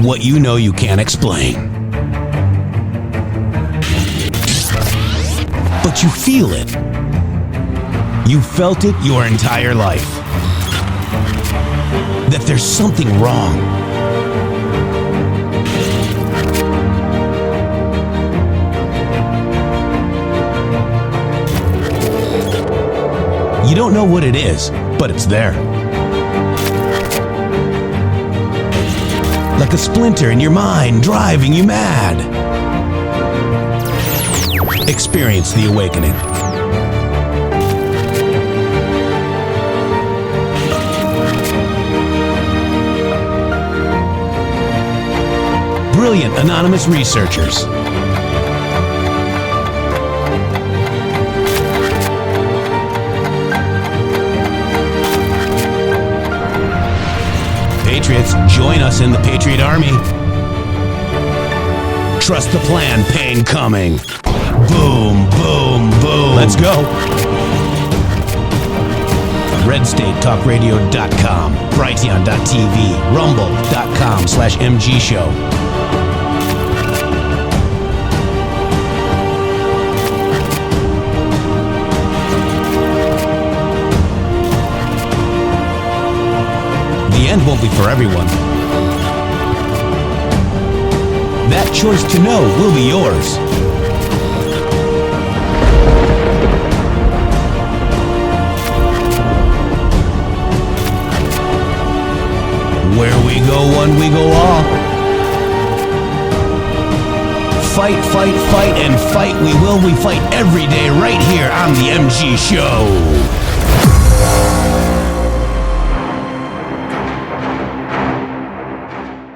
What you know you can't explain. But you feel it. You felt it your entire life. That there's something wrong. You don't know what it is, but it's there. Like a splinter in your mind, driving you mad. Experience the awakening. Brilliant anonymous researchers. Patriots, join us in the Patriot Army. Trust the plan, pain coming. Boom, boom, boom. Let's go. RedStateTalkRadio.com, Brighteon.tv, Rumble.com/MG Show. The end won't be for everyone. That choice to know will be yours. Where we go one, we go all. Fight, fight, fight, and fight we will. We fight every day right here on the MG Show.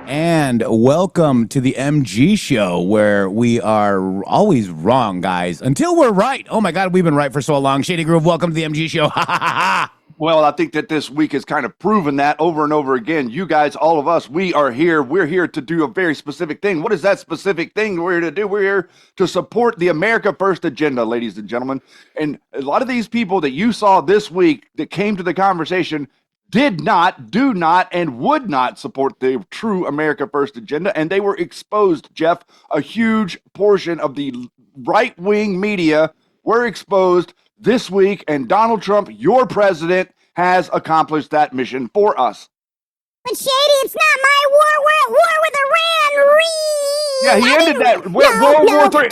And welcome to the MG Show, where we are always wrong, guys, until we're right. Oh my God, we've been right for so long. Shady Groove, welcome to the MG Show. Ha ha ha ha. Well, I think that this week has kind of proven that over and over again. You guys, all of us, we are here. We're here to do a very specific thing. What is that specific thing we're here to do? We're here to support the America First agenda, ladies and gentlemen. And a lot of these people that you saw this week that came to the conversation did not, do not, and would not support the true America First agenda. And they were exposed, Jeff. A huge portion of the right-wing media were exposed this week, and Donald Trump, your president, has accomplished that mission for us. But Shady, it's not my war. We're at war with Iran. Yeah, he ended that. World War III.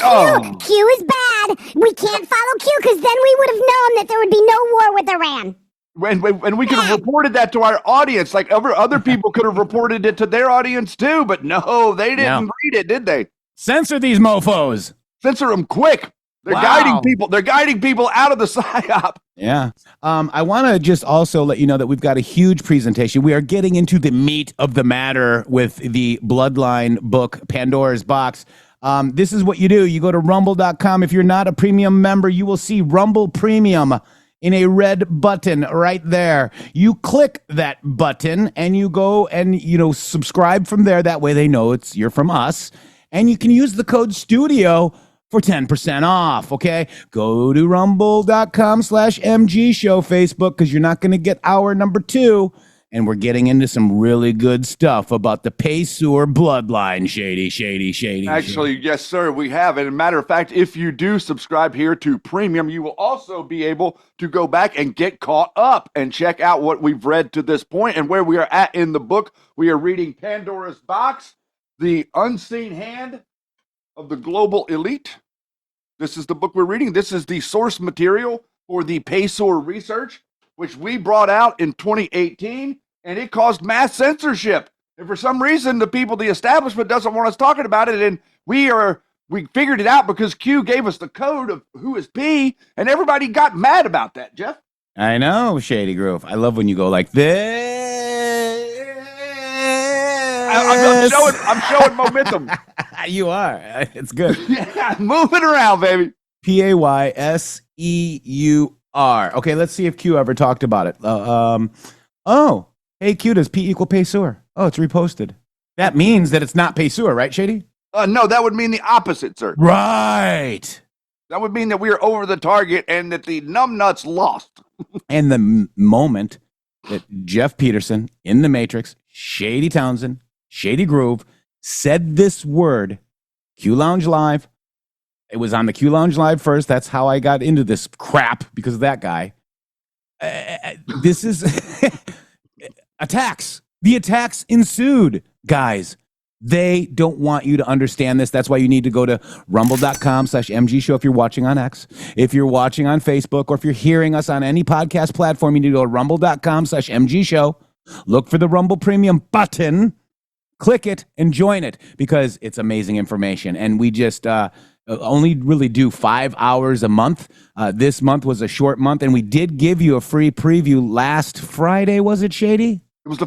Q is bad. We can't follow Q because then we would have known that there would be no war with Iran. And we could have reported that to our audience, like other people could have reported it to their audience too, but no, they didn't read it, did they? Censor these mofos. Censor them quick. They're guiding people. They're guiding people out of the psyop. Yeah. I want to just also let you know that we've got a huge presentation. We are getting into the meat of the matter with the Bloodline book, Pandora's Box. This is what you do. You go to rumble.com. If you're not a premium member, you will see Rumble Premium in a red button right there. You click that button and you go and, subscribe from there. That way they know you're from us. And you can use the code STUDIO for 10% off, okay? Go to rumble.com/MG Show Facebook, because you're not going to get hour number 2. And we're getting into some really good stuff about the Payseur Bloodline. Shady. Actually, yes, sir, we have. And as a matter of fact, if you do subscribe here to Premium, you will also be able to go back and get caught up and check out what we've read to this point and where we are at in the book. We are reading Pandora's Box, The Unseen Hand of the Global Elite. This is the book we're reading. This is the source material for the Payseur research, which we brought out in 2018, and it caused mass censorship. And for some reason, the establishment doesn't want us talking about it, and we figured it out because Q gave us the code of who is P, and everybody got mad about that, Jeff. I know, Shady Groove. I love when you go like this. I'm showing momentum. You are. It's good. Yeah, moving around, baby. Payseur. Okay, let's see if Q ever talked about it. Hey, Q, does P equal Payseur? Oh, it's reposted. That means that it's not Payseur, right, Shady? No, that would mean the opposite, sir. Right. That would mean that we are over the target and that the numbnuts lost. And the moment that Jeff Peterson in the Matrix, Shady Townsend, Shady Groove said this word, Q Lounge Live. It was on the Q Lounge Live first. That's how I got into this crap, because of that guy. This is attacks. The attacks ensued, guys. They don't want you to understand this. That's why you need to go to rumble.com/MG show if you're watching on X. If you're watching on Facebook, or if you're hearing us on any podcast platform, you need to go to rumble.com/MG show. Look for the Rumble Premium button. Click it and join it, because it's amazing information. And we just only really do 5 hours a month. This month was a short month, and we did give you a free preview last Friday. Was it, Shady? It was the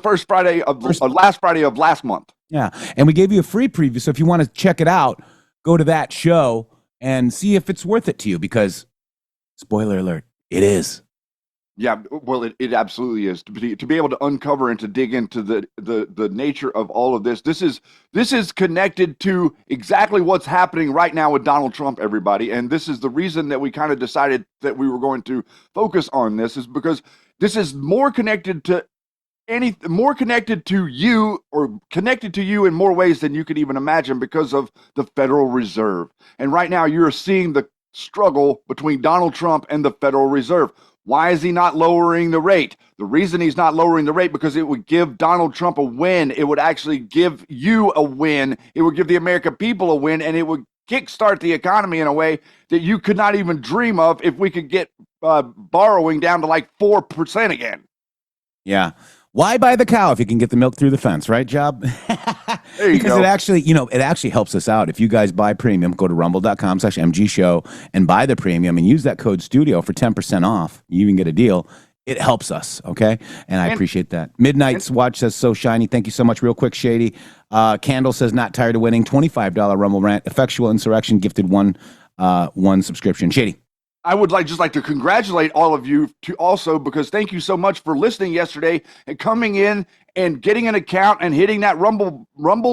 last Friday of last month. Yeah, and we gave you a free preview. So if you want to check it out, go to that show and see if it's worth it to you, because, spoiler alert, it is. Yeah, well, it absolutely is. To be able to uncover and to dig into the nature of all of this. This is connected to exactly what's happening right now with Donald Trump, everybody. And this is the reason that we kind of decided that we were going to focus on this, is because this is more connected to you, or connected to you in more ways than you could even imagine, because of the Federal Reserve. And right now you're seeing the struggle between Donald Trump and the Federal Reserve. Why is he not lowering the rate? The reason he's not lowering the rate, because it would give Donald Trump a win. It would actually give you a win. It would give the American people a win, and it would kickstart the economy in a way that you could not even dream of if we could get borrowing down to like 4% again. Yeah. Why buy the cow if you can get the milk through the fence, right, Job? There you because go. it actually helps us out. If you guys buy premium, go to rumble.com/MG show and buy the premium and use that code studio for 10% off. You even get a deal. It helps us, okay? And I appreciate that. Midnight's Watch says, so shiny. Thank you so much. Real quick, Shady. Candle says, not tired of winning. $25 Rumble rant. Effectual Insurrection gifted one subscription. Shady. I would just like to congratulate all of you too, also, because thank you so much for listening yesterday and coming in and getting an account and hitting that Rumble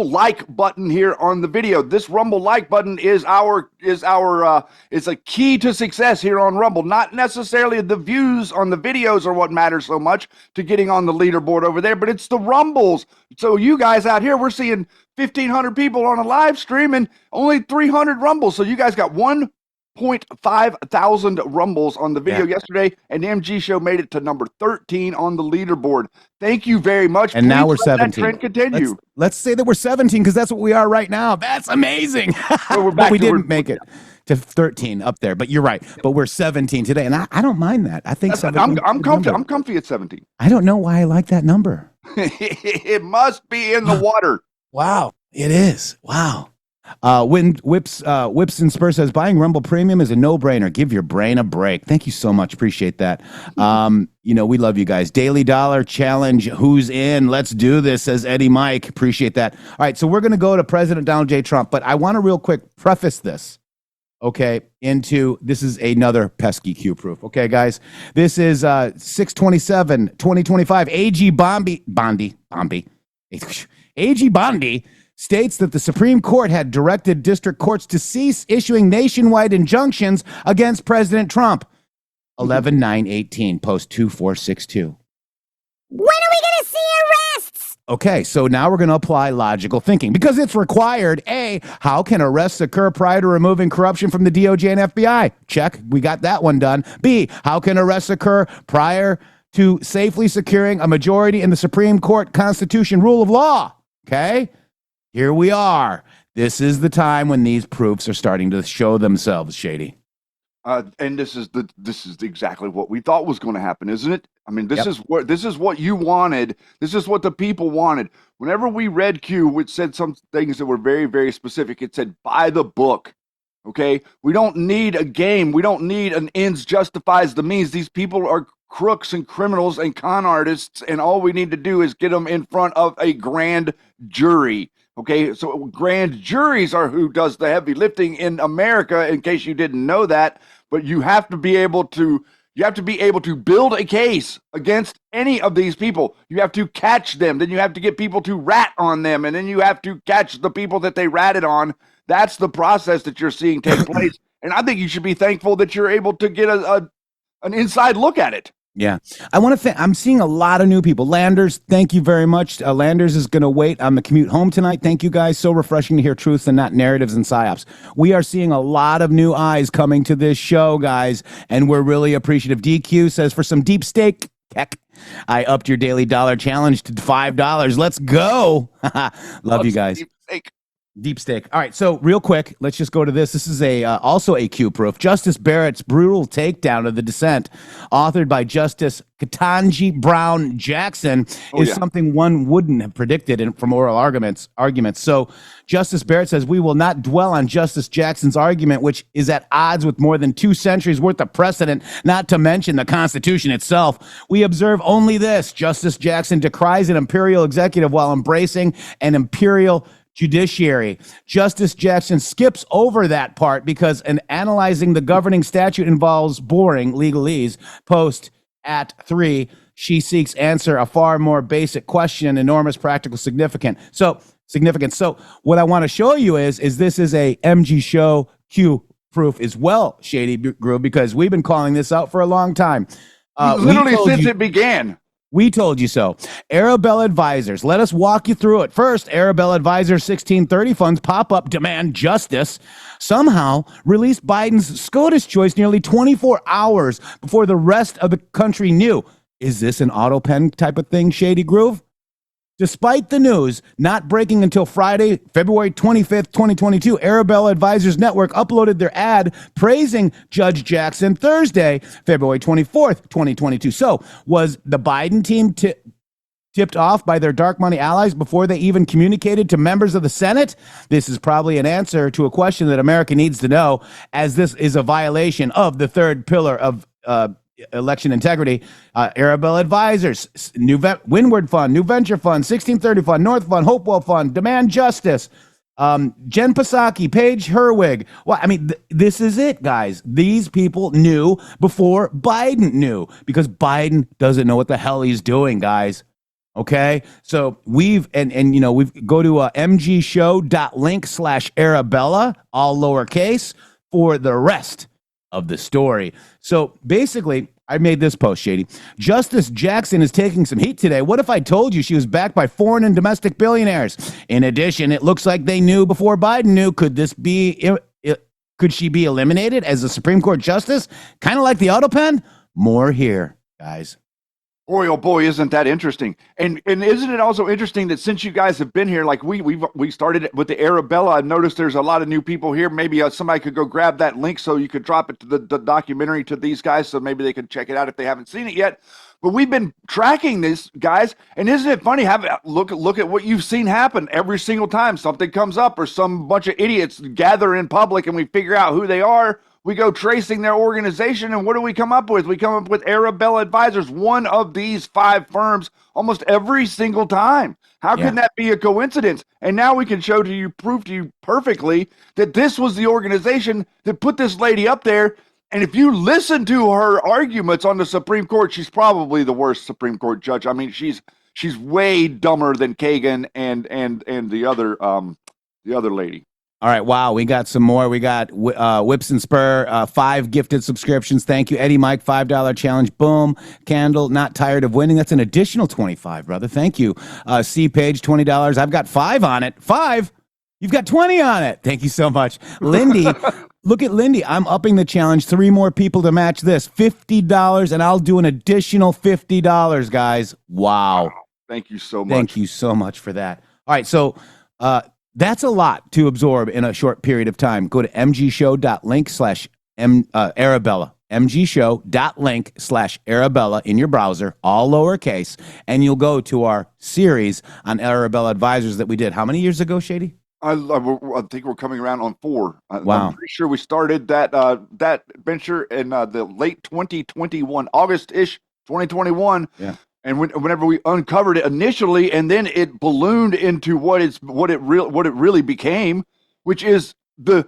like button here on the video. This Rumble like button is it's a key to success here on Rumble. Not necessarily the views on the videos are what matters so much to getting on the leaderboard over there, but it's the Rumbles. So you guys out here, we're seeing 1,500 people on a live stream and only 300 Rumbles. So you guys got 1,500 rumbles on the video yesterday, and the MG show made it to number 13 on the leaderboard. Thank you very much. And please now we're let 17. That trend continue. Let's say that we're 17, because that's what we are right now. That's amazing. Well, we're but back we to didn't make it to 13 up there. But you're right. But we're 17 today, and I don't mind that. I think 17. I'm comfy. I'm comfy at 17. I don't know why I like that number. It must be in the water. Wow, it is. Wow. Whips and Spur says, buying Rumble Premium is a no-brainer. Give your brain a break. Thank you so much. Appreciate that. We love you guys. Daily Dollar Challenge. Who's in? Let's do this, says Eddie Mike. Appreciate that. All right, so we're going to go to President Donald J. Trump, but I want to real quick preface this, okay, this is another pesky Q proof. Okay, guys, this is 6/27/2025. AG Bondi states that the Supreme Court had directed district courts to cease issuing nationwide injunctions against President Trump. 11/9/18, post 2462. When are we going to see arrests? Okay, so now we're going to apply logical thinking, because it's required. A, how can arrests occur prior to removing corruption from the DOJ and FBI? Check, we got that one done. B, how can arrests occur prior to safely securing a majority in the Supreme Court Constitution rule of law? Okay, here we are. This is the time when these proofs are starting to show themselves, Shady. And this is exactly what we thought was going to happen, isn't it? I mean, this is what you wanted. This is what the people wanted. Whenever we read Q, which said some things that were very, very specific, it said, buy the book. Okay, we don't need a game. We don't need an ends justifies the means. These people are crooks and criminals and con artists, and all we need to do is get them in front of a grand jury. Okay, so grand juries are who does the heavy lifting in America, in case you didn't know that. But you have to be able to build a case against any of these people. You have to catch them, then you have to get people to rat on them, and then you have to catch the people that they ratted on. That's the process that you're seeing take place. And I think you should be thankful that you're able to get an inside look at it. Yeah. I want to thank, I'm seeing a lot of new people. Landers, thank you very much. Landers is going to wait on the commute home tonight. Thank you guys. So refreshing to hear truths and not narratives and psyops. We are seeing a lot of new eyes coming to this show, guys, and we're really appreciative. DQ says, for some deep steak, heck, I upped your daily dollar challenge to $5. Let's go. Love you guys. Deep steak. All right, so real quick, let's just go to this. This is also a Q proof. Justice Barrett's brutal takedown of the dissent, authored by Justice Ketanji Brown Jackson, is something one wouldn't have predicted from oral arguments. So Justice Barrett says, we will not dwell on Justice Jackson's argument, which is at odds with more than 2 centuries worth of precedent, not to mention the Constitution itself. We observe only this. Justice Jackson decries an imperial executive while embracing an imperial judiciary. Justice Jackson skips over that part because in analyzing the governing statute involves boring legalese. Post at 3, she seeks answer a far more basic question, enormous practical significance. So what I want to show you is this is a MG show Q proof as well, Shady Groove, because we've been calling this out for a long time. Literally since it began. We told you so. Arabella Advisors. Let us walk you through it. First, Arabella Advisors 1630 funds pop up demand justice. Somehow released Biden's SCOTUS choice nearly 24 hours before the rest of the country knew. Is this an auto pen type of thing, Shady Groove? Despite the news not breaking until Friday, February 25th, 2022, Arabella Advisors Network uploaded their ad praising Judge Jackson Thursday, February 24th, 2022. So was the Biden team tipped off by their dark money allies before they even communicated to members of the Senate? This is probably an answer to a question that America needs to know, as this is a violation of the third pillar of election integrity. Arabella Advisors, Windward Fund, New Venture Fund, 1630 Fund, North Fund, Hopewell Fund, Demand Justice, Jen Psaki, Paige Herwig. Well, I mean, this is it, guys. These people knew before Biden knew, because Biden doesn't know what the hell he's doing, guys. Okay, so we've go to mgshow.link/Arabella, all lowercase, for the rest of the story. So basically, I made this post, Shady. Justice Jackson is taking some heat today. What if I told you she was backed by foreign and domestic billionaires? In addition, it looks like they knew before Biden knew. Could she be eliminated as a Supreme Court justice? Kind of like the auto pen? More here, guys. Boy, oh boy, isn't that interesting? And isn't it also interesting that since you guys have been here, like we started with the Arabella, I've noticed there's a lot of new people here. Maybe somebody could go grab that link so you could drop it to the documentary to these guys, so maybe they could check it out if they haven't seen it yet. But we've been tracking this, guys, and isn't it funny? Look at what you've seen happen every single time something comes up or some bunch of idiots gather in public and we figure out who they are. We go tracing their organization, and what do we come up with? We come up with Arabella Advisors, one of these 5 firms, almost every single time. How can that be a coincidence? And now we can prove to you perfectly that this was the organization that put this lady up there. And if you listen to her arguments on the Supreme Court, she's probably the worst Supreme Court judge. I mean, she's way dumber than Kagan and the other lady. All right, wow, we got some more. We got Whips and Spur, 5 gifted subscriptions. Thank you. Eddie Mike, $5 challenge. Boom. Candle, not tired of winning. That's an additional 25, brother. Thank you. C Page, $20. I've got 5 on it. 5? You've got 20 on it. Thank you so much. Lindy, look at Lindy. I'm upping the challenge. 3 more people to match this. $50, and I'll do an additional $50, guys. Wow. Thank you so much. Thank you so much for that. All right, so that's a lot to absorb in a short period of time. Go to mgshow.link/Arabella. mgshow.link/Arabella in your browser, all lowercase, and you'll go to our series on Arabella Advisors that we did. How many years ago, Shady? I think we're coming around on 4. Wow. I'm pretty sure we started that venture in the late 2021, August-ish, 2021. Yeah. And whenever we uncovered it initially, and then it ballooned into what it really became, which is the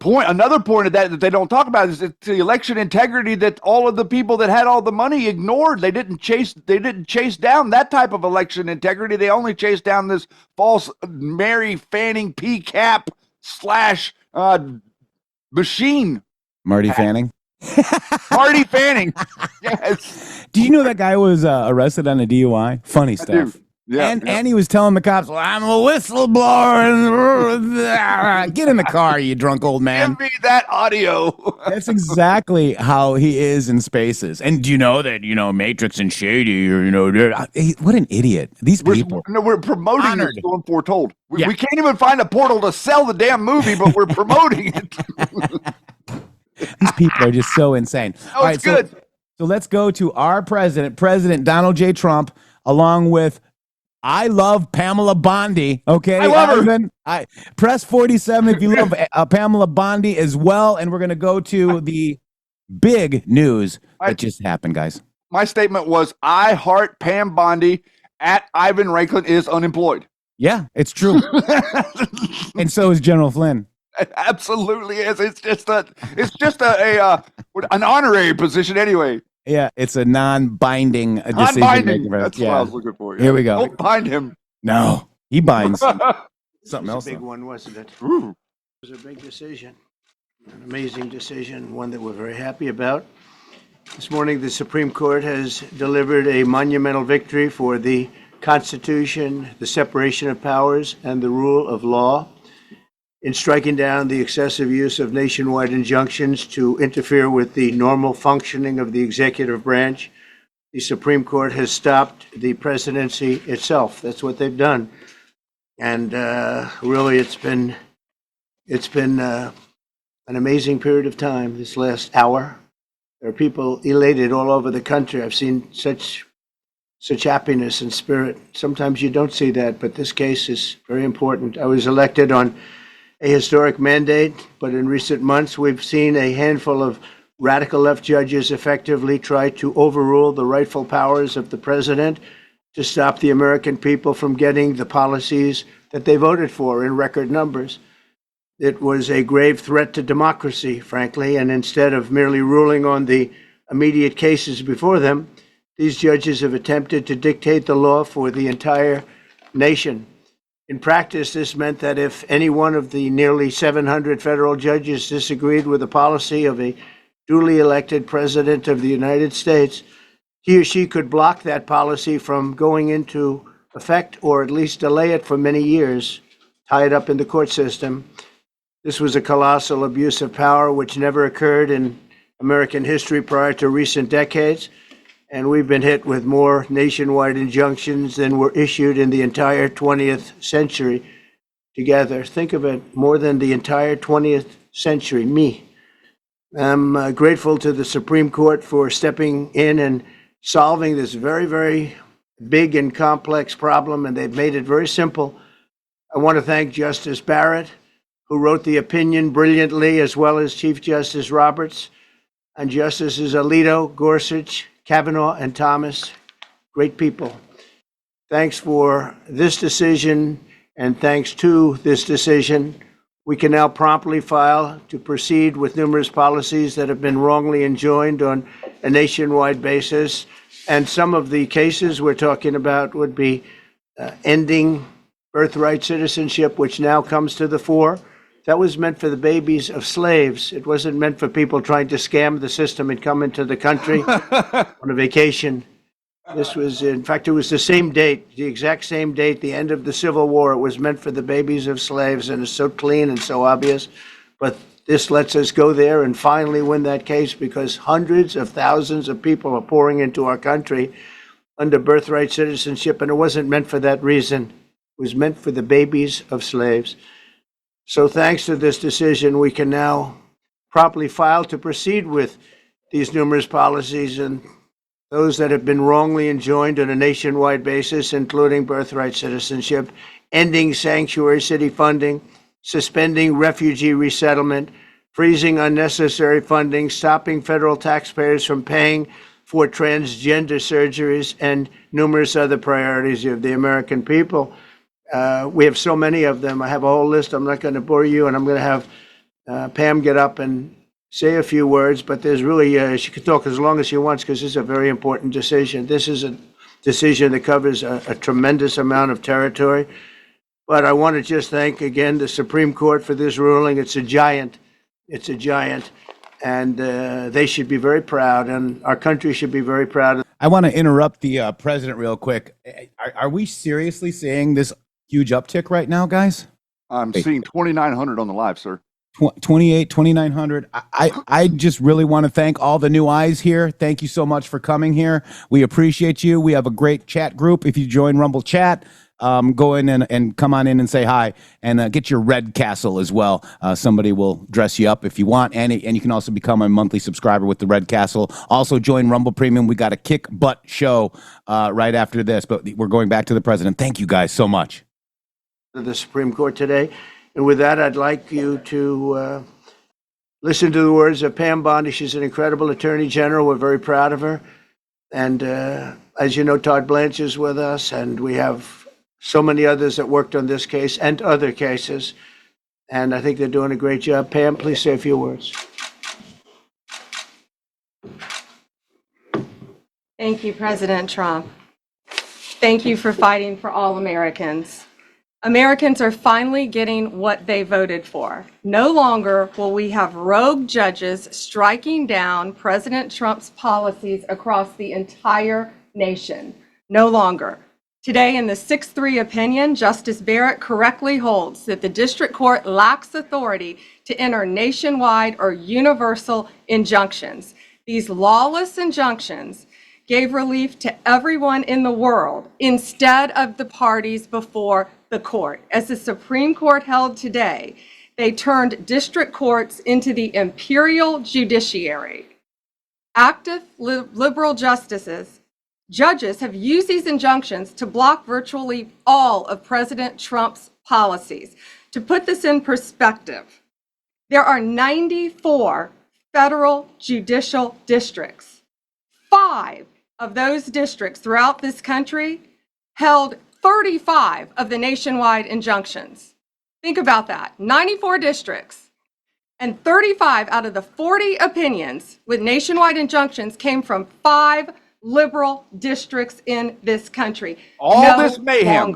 point. Another point of that they don't talk about is it's the election integrity that all of the people that had all the money ignored. They didn't chase down that type of election integrity. They only chased down this false Mary Fanning PCAP / machine. Marty Fanning. Marty Fanning. Yes. Did you know that guy was arrested on a DUI? Funny stuff. Yeah, And he was telling the cops, well, I'm a whistleblower. Get in the car, you drunk old man. Give me that audio. That's exactly how he is in Spaces. And do you know that, Matrix and Shady, or, what an idiot. These people. We're promoting Honored. this going foretold. We Yeah. can't even find a portal to sell the damn movie, but we're promoting it. These people are just so insane. Oh, it's good. So let's go to our President Donald J. Trump, along with I love Pamela Bondi. Okay, I love her. Press 47 if you love Pamela Bondi as well. And we're going to go to the big news that just happened, guys. My statement was, I heart Pam Bondi at Ivan Ranklin is unemployed. Yeah, it's true. And so is General Flynn. It absolutely is. It's just an honorary position anyway. Yeah, it's a non-binding decision. Non-binding. That's what I was looking for. Yeah. Here we go. Don't bind him. No, he binds. Something else. It was a big one, wasn't it? Ooh. It was a big decision, an amazing decision, one that we're very happy about. This morning, the Supreme Court has delivered a monumental victory for the Constitution, the separation of powers, and the rule of law in striking down the excessive use of nationwide injunctions to interfere with the normal functioning of the executive branch. The Supreme Court has stopped the presidency itself. That's what they've done. And really, it's been an amazing period of time this last hour. There are people elated all over the country. I've seen such happiness and spirit. Sometimes you don't see that, but this case is very important. I was elected on a historic mandate, but in recent months, we've seen a handful of radical left judges effectively try to overrule the rightful powers of the president to stop the American people from getting the policies that they voted for in record numbers. It was a grave threat to democracy, frankly, and instead of merely ruling on the immediate cases before them, these judges have attempted to dictate the law for the entire nation. In practice, this meant that if any one of the nearly 700 federal judges disagreed with the policy of a duly elected president of the United States, he or she could block that policy from going into effect or at least delay it for many years, tie it up in the court system. This was a colossal abuse of power which never occurred in American history prior to recent decades. And we've been hit with more nationwide injunctions than were issued in the entire 20th century together. Think of it, more than the entire 20th century, me. I'm grateful to the Supreme Court for stepping in and solving this very, very big and complex problem, and they've made it very simple. I want to thank Justice Barrett, who wrote the opinion brilliantly, as well as Chief Justice Roberts, and Justices Alito, Gorsuch, Kavanaugh, and Thomas, great people. Thanks for this decision, and thanks to this decision, we can now promptly file to proceed with numerous policies that have been wrongly enjoined on a nationwide basis. And some of the cases we're talking about would be ending birthright citizenship, which now comes to the fore. That was meant for the babies of slaves. It wasn't meant for people trying to scam the system and come into the country on a vacation. This was, in fact, it was the same date, the exact same date, the end of the Civil War. It was meant for the babies of slaves, and it's so clean and so obvious. But this lets us go there and finally win that case, because hundreds of thousands of people are pouring into our country under birthright citizenship, and it wasn't meant for that reason. It was meant for the babies of slaves. So thanks to this decision, we can now promptly file to proceed with these numerous policies and those that have been wrongly enjoined on a nationwide basis, including birthright citizenship, ending sanctuary city funding, suspending refugee resettlement, freezing unnecessary funding, stopping federal taxpayers from paying for transgender surgeries, and numerous other priorities of the American people. We have so many of them. I have a whole list. I'm not going to bore you, and I'm going to have Pam get up and say a few words, but there's really, she could talk as long as she wants, because this is a very important decision. This is a decision that covers a tremendous amount of territory. But I want to just thank again the Supreme Court for this ruling. It's a giant. It's a giant, and they should be very proud, and our country should be very proud. I want to interrupt the president real quick. Are we seriously seeing this huge uptick right now, guys? I'm seeing 2,900 on the live, sir. 28, 2,900. I just really want to thank all the new eyes here. Thank you so much for coming here. We appreciate you. We have a great chat group. If you join Rumble Chat, go in and come on in and say hi, and get your red castle as well. Somebody will dress you up if you want, and you can also become a monthly subscriber with the red castle. Also join Rumble Premium. We got a kick butt show right after this, but we're going back to the president. Thank you guys so much. The Supreme Court today. And with that, I'd like you to listen to the words of Pam Bondi. She's an incredible attorney general. We're very proud of her. And as you know, Todd Blanche is with us, and we have so many others that worked on this case and other cases. And I think they're doing a great job. Pam, please say a few words. Thank you, President Trump. Thank you for fighting for all Americans. Americans are finally getting what they voted for. No longer will we have rogue judges striking down President Trump's policies across the entire nation. No longer. Today, in the 6-3 opinion, Justice Barrett correctly holds that the district court lacks authority to enter nationwide or universal injunctions. These lawless injunctions gave relief to everyone in the world instead of the parties before the court. As the Supreme Court held today, they turned district courts into the imperial judiciary. Active liberal judges have used these injunctions to block virtually all of President Trump's policies. To put this in perspective, there are 94 federal judicial districts. 5 of those districts throughout this country held 35 of the nationwide injunctions. Think about that. 94 districts, and 35 out of the 40 opinions with nationwide injunctions came from 5 liberal districts in this country. All this mayhem.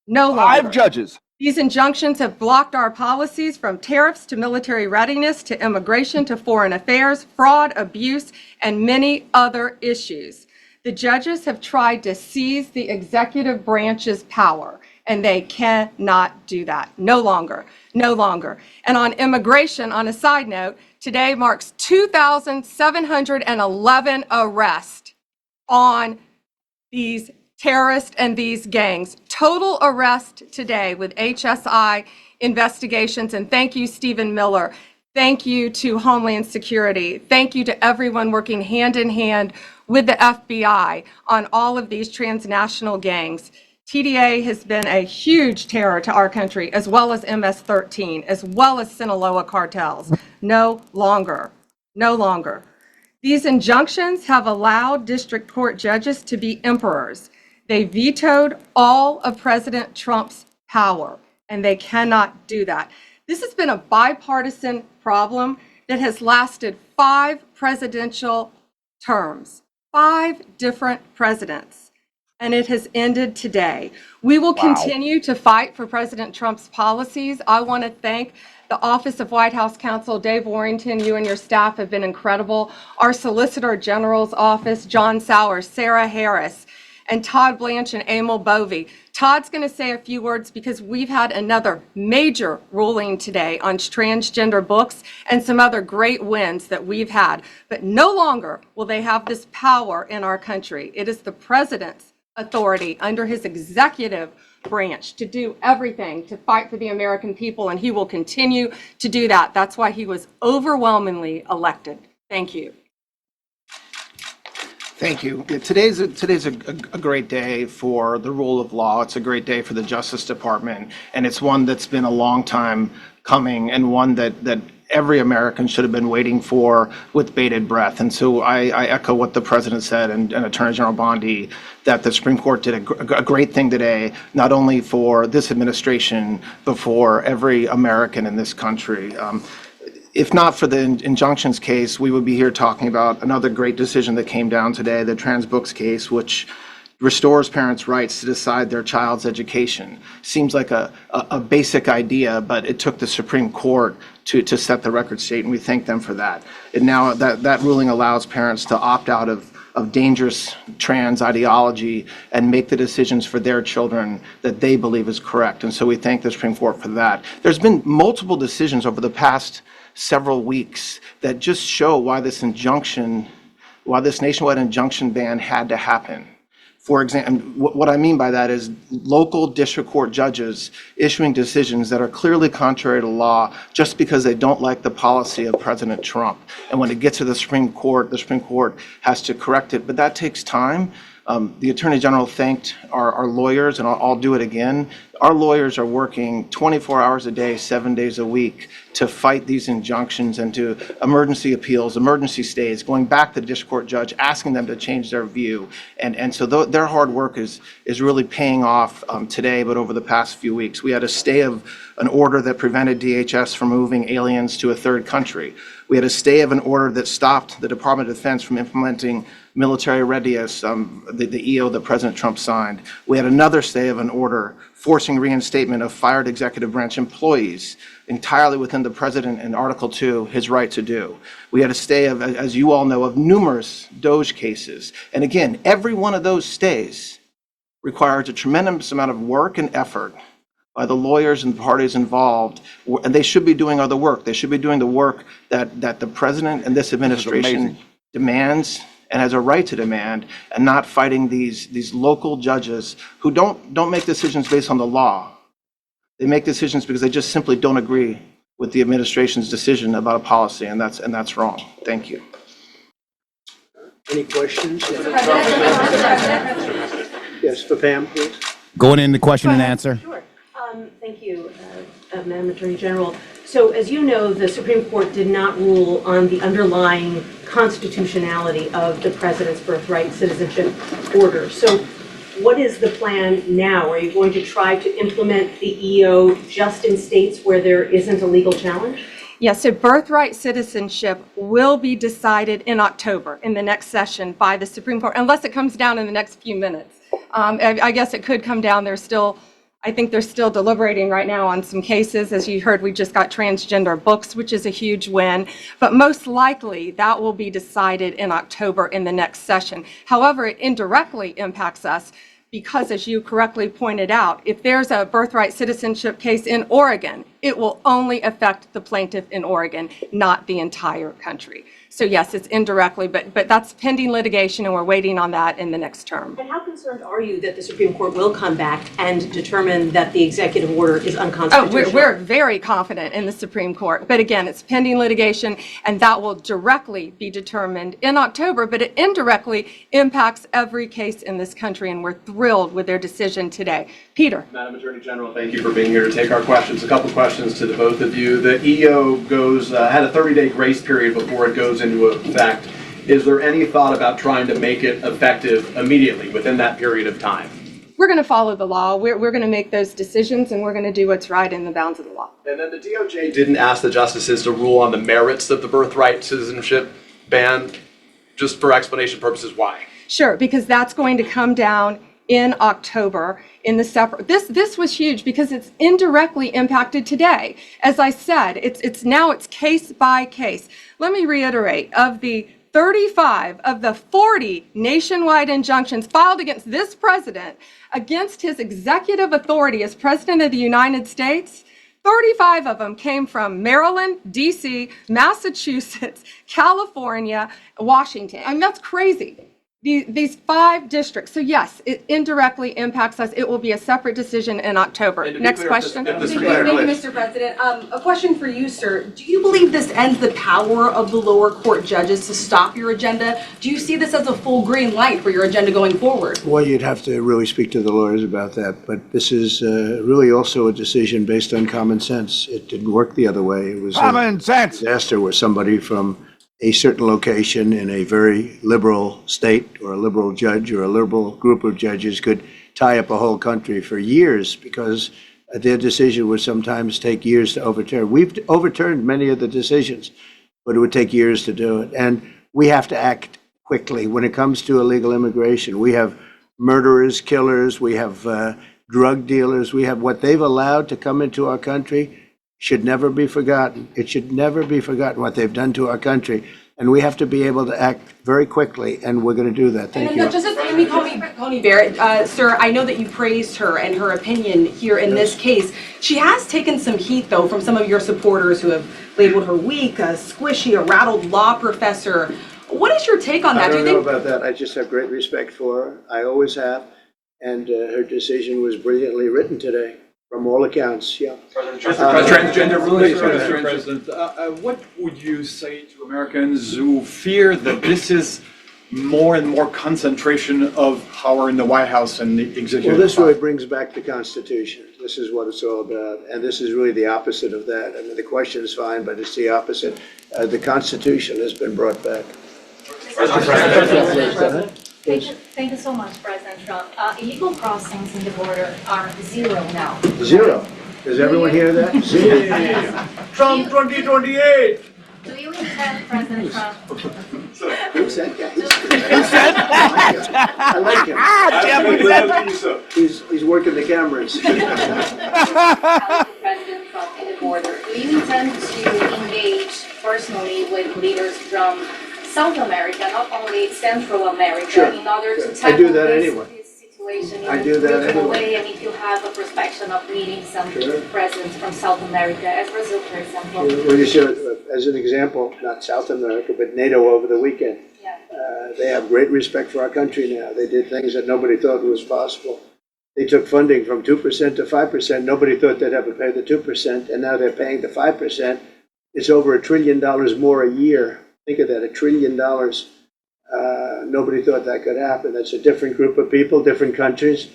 No longer. 5 judges. These injunctions have blocked our policies from tariffs to military readiness to immigration to foreign affairs, fraud, abuse, and many other issues. The judges have tried to seize the executive branch's power, and they cannot do that. No longer. No longer. And on immigration, on a side note, today marks 2,711 arrests on these terrorists and these gangs. Total arrest today with HSI investigations. And thank you, Stephen Miller. Thank you to Homeland Security. Thank you to everyone working hand in hand with the FBI on all of these transnational gangs. TDA has been a huge terror to our country, as well as MS-13, as well as Sinaloa cartels. No longer. No longer. These injunctions have allowed district court judges to be emperors. They vetoed all of President Trump's power, and they cannot do that. This has been a bipartisan problem that has lasted 5 presidential terms, 5 different presidents, and it has ended today. We will continue to fight for President Trump's policies. I want to thank the Office of White House Counsel, Dave Warrington. You and your staff have been incredible. Our Solicitor General's office, John Sowers, Sarah Harris, and Todd Blanche and Emil Bovey. Todd's going to say a few words because we've had another major ruling today on transgender books and some other great wins that we've had. But no longer will they have this power in our country. It is the president's authority under his executive branch to do everything to fight for the American people, and he will continue to do that. That's why he was overwhelmingly elected. Thank you. Thank you. Today's a great day for the rule of law. It's a great day for the Justice Department, and it's one that's been a long time coming, and one that every American should have been waiting for with bated breath. And so I echo what the president said and Attorney General Bondi, that the Supreme Court did a great thing today, not only for this administration, but for every American in this country. If not for the injunctions case, we would be here talking about another great decision that came down today, the trans books case, which restores parents' rights to decide their child's education. Seems like a basic idea, but it took the Supreme Court to set the record straight, and we thank them for that. And now that ruling allows parents to opt out of dangerous trans ideology and make the decisions for their children that they believe is correct. And so we thank the Supreme Court for that. There's been multiple decisions over the past several weeks that just show why this nationwide injunction ban had to happen. For example, what I mean by that is local district court judges issuing decisions that are clearly contrary to law just because they don't like the policy of President Trump. And when it gets to the Supreme Court has to correct it. But that takes time. The Attorney General thanked our lawyers, and I'll do it again. Our lawyers are working 24 hours a day, 7 days a week to fight these injunctions and to emergency appeals, emergency stays, going back to the district court judge, asking them to change their view. And so their hard work is really paying off today, but over the past few weeks. We had a stay of an order that prevented DHS from moving aliens to a third country. We had a stay of an order that stopped the Department of Defense from implementing military readiness, the EO that President Trump signed. We had another stay of an order forcing reinstatement of fired executive branch employees entirely within the president in Article 2, his right to do. We had a stay of, as you all know, of numerous DOJ cases. And again, every one of those stays requires a tremendous amount of work and effort by the lawyers and parties involved, and they should be doing other work. They should be doing the work that the president and this administration demands and has a right to demand, and not fighting these local judges who don't make decisions based on the law. They make decisions because they just simply don't agree with the administration's decision about a policy, and that's wrong. Thank you. Any questions? Yes, for Pam, please. Going into question and answer. Sure. Thank you, Madam Attorney General. So as you know, the Supreme Court did not rule on the underlying constitutionality of the president's birthright citizenship order. So what is the plan now? Are you going to try to implement the EO just in states where there isn't a legal challenge? Yes, so birthright citizenship will be decided in October in the next session by the Supreme Court, unless it comes down in the next few minutes. I guess it could come down. I think they're still deliberating right now on some cases. As you heard, we just got transgender books, which is a huge win. But most likely, that will be decided in October in the next session. However, it indirectly impacts us because, as you correctly pointed out, if there's a birthright citizenship case in Oregon, it will only affect the plaintiff in Oregon, not the entire country. So yes, it's indirectly, but that's pending litigation, and we're waiting on that in the next term. And how concerned are you that the Supreme Court will come back and determine that the executive order is unconstitutional? Oh, we're very confident in the Supreme Court. But again, it's pending litigation, and that will directly be determined in October, but it indirectly impacts every case in this country, and we're thrilled with their decision today. Peter. Madam Attorney General, thank you for being here to take our questions. A couple questions to the both of you. The EO had a 30-day grace period before it goes into effect. Is there any thought about trying to make it effective immediately within that period of time? We're going to follow the law. We're going to make those decisions, and we're going to do what's right in the bounds of the law. And then the DOJ didn't ask the justices to rule on the merits of the birthright citizenship ban. Just for explanation purposes, why? Sure, because that's going to come down in October in the separate. This was huge because it's indirectly impacted today. As I said, it's case by case. Let me reiterate, of the 35 of the 40 nationwide injunctions filed against this president, against his executive authority as president of the United States, 35 of them came from Maryland, D.C., Massachusetts, California, Washington. I mean, that's crazy. These 5 districts. So yes, it indirectly impacts us. It will be a separate decision in October. Next question. Thank you, Mr. President. A question for you, sir. Do you believe this ends the power of the lower court judges to stop your agenda? Do you see this as a full green light for your agenda going forward? Well, you'd have to really speak to the lawyers about that. But this is really also a decision based on common sense. It didn't work the other way. It was Common sense. disaster where somebody from a certain location in a very liberal state or a liberal judge or a liberal group of judges could tie up a whole country for years because their decision would sometimes take years to overturn. We've overturned many of the decisions, but it would take years to do it. And we have to act quickly. When it comes to illegal immigration, we have murderers, killers, we have drug dealers, we have what they've allowed to come into our country should never be forgotten. It should never be forgotten what they've done to our country. And we have to be able to act very quickly, and we're going to do that. Thank you. Just as Amy Coney Barrett, sir, I know that you praised her and her opinion here in this case. She has taken some heat, though, from some of your supporters who have labeled her weak, a squishy, a rattled law professor. What is your take on that? I don't know about that. I just have great respect for her. I always have. And her decision was brilliantly written today, from all accounts. Yeah. Transgender ruling. Mr. President, what would you say to Americans who fear that this is more and more concentration of power in the White House and the executive? Well, this really brings back the Constitution. This is what it's all about. And this is really the opposite of that. I mean, the question is fine, but it's the opposite. The Constitution has been brought back. Thank you so much, President Trump. Illegal crossings in the border are zero now. Zero. Does everyone hear that? Zero. Trump 2028. Do you intend, President Trump? Who's that guy? Who said that? I like him. He's working the cameras. President Trump in the border. Do you intend to engage personally with leaders from South America, not only Central America, Sure. in order to I tackle do that anyway. this situation in I a do that regional anyway. way, and if you have a perspective of meeting some Sure. presidents from South America, as Brazil, for example. Well, you should, as an example, not South America, but NATO over the weekend. Yeah. They have great respect for our country now. They did things that nobody thought was possible. They took funding from 2% to 5%. Nobody thought they'd ever pay the 2%, and now they're paying the 5%. It's over $1 trillion more a year. Think of that, $1 trillion. Nobody thought that could happen. That's a different group of people, different countries,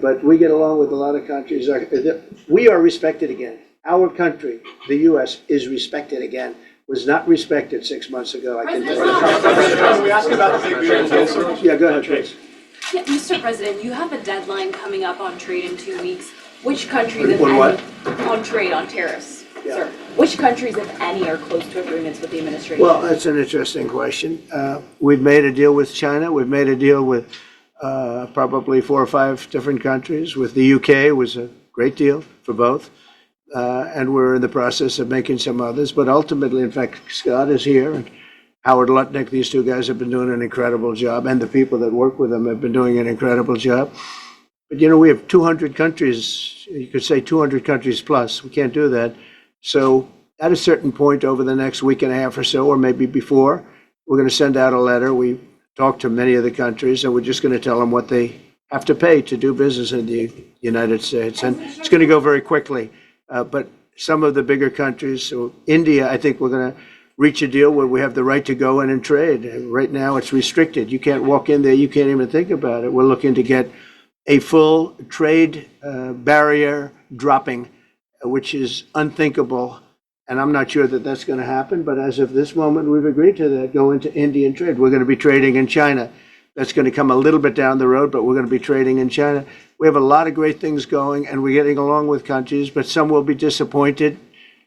but we get along with a lot of countries. We are respected again. Our country, the U.S., is respected again. Was not respected 6 months ago. I can tell you. We ask about the big beautiful. Yeah, go ahead, please. Yeah, Mr. President, you have a deadline coming up on trade in 2 weeks. Which countries, if On any, what? on trade, on tariffs, Yeah. sir? Which countries, if any, are close to agreements with the administration? Well, that's an interesting question. We've made a deal with China. We've made a deal with probably 4 or 5 different countries. With the UK was a great deal for both. And we're in the process of making some others. But ultimately, in fact, Scott is here and Howard Lutnick, these two guys have been doing an incredible job. And the people that work with them have been doing an incredible job. But, you know, we have 200 countries, you could say 200 countries plus. We can't do that. So at a certain point over the next week and a half or so, or maybe before, we're going to send out a letter. We talked to many of the countries, and we're just going to tell them what they have to pay to do business in the United States. And it's going to go very quickly. But some of the bigger countries, so India, I think we're going to reach a deal where we have the right to go in and trade. Right now, it's restricted. You can't walk in there. You can't even think about it. We're looking to get a full trade barrier dropping, which is unthinkable. And I'm not sure that that's going to happen. But as of this moment, we've agreed to that, go into Indian trade. We're going to be trading in China. That's going to come a little bit down the road, but we're going to be trading in China. We have a lot of great things going, and we're getting along with countries, but some will be disappointed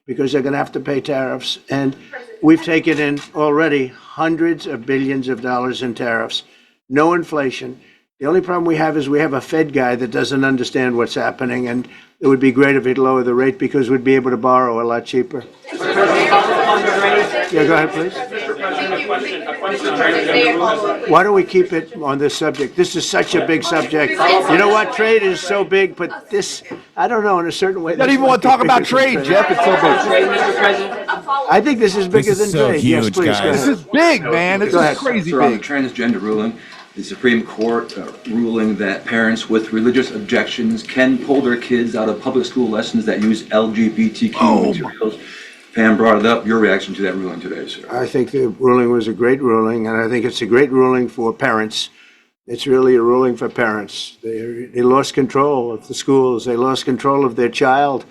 because they're going to have to pay tariffs. And we've taken in already hundreds of billions of dollars in tariffs. No inflation. The only problem we have is we have a Fed guy that doesn't understand what's happening, and it would be great if he'd lower the rate because we'd be able to borrow a lot cheaper. Yeah, go ahead, please. Why don't we keep it on this subject? This is such a big subject. You know what? Trade is so big, but this, I don't know, in a certain way. You don't even want to talk about trade, Jeff. It's so big. I think this is bigger than so trade. huge, Yes, please, guys. go This ahead. is big, man. It's Go ahead. crazy On the big. transgender ruling, the Supreme Court ruling that parents with religious objections can pull their kids out of public school lessons that use LGBTQ materials. Pam brought it up. Your reaction to that ruling today, sir? I think the ruling was a great ruling, and I think it's a great ruling for parents. It's really a ruling for parents. They lost control of the schools. They lost control of their child.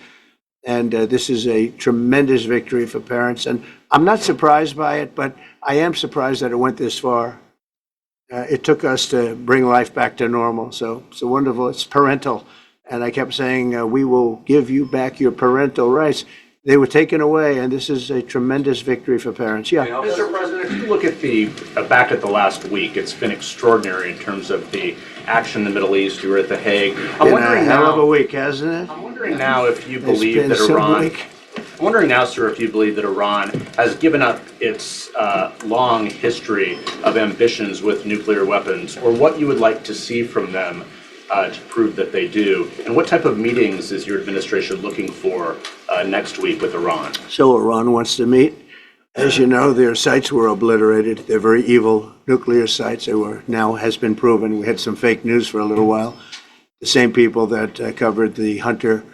And this is a tremendous victory for parents. And I'm not surprised by it, but I am surprised that it went this far. It took us to bring life back to normal. So it's wonderful. It's parental. And I kept saying, we will give you back your parental rights. They were taken away, and this is a tremendous victory for parents. Yeah. Mr. President, if you look at back at the last week, it's been extraordinary in terms of the action in the Middle East. You were at The Hague. Been a hell of a week, hasn't it? I'm wondering now if you It's believe been that some Iran. week. I'm wondering now, sir, if you believe that Iran has given up its long history of ambitions with nuclear weapons, or what you would like to see from them to prove that they do, and what type of meetings is your administration looking for next week with Iran? So Iran wants to meet. As you know, their sites were obliterated. They're very evil nuclear sites. They were now has been proven. We had some fake news for a little while. The same people that covered the Hunter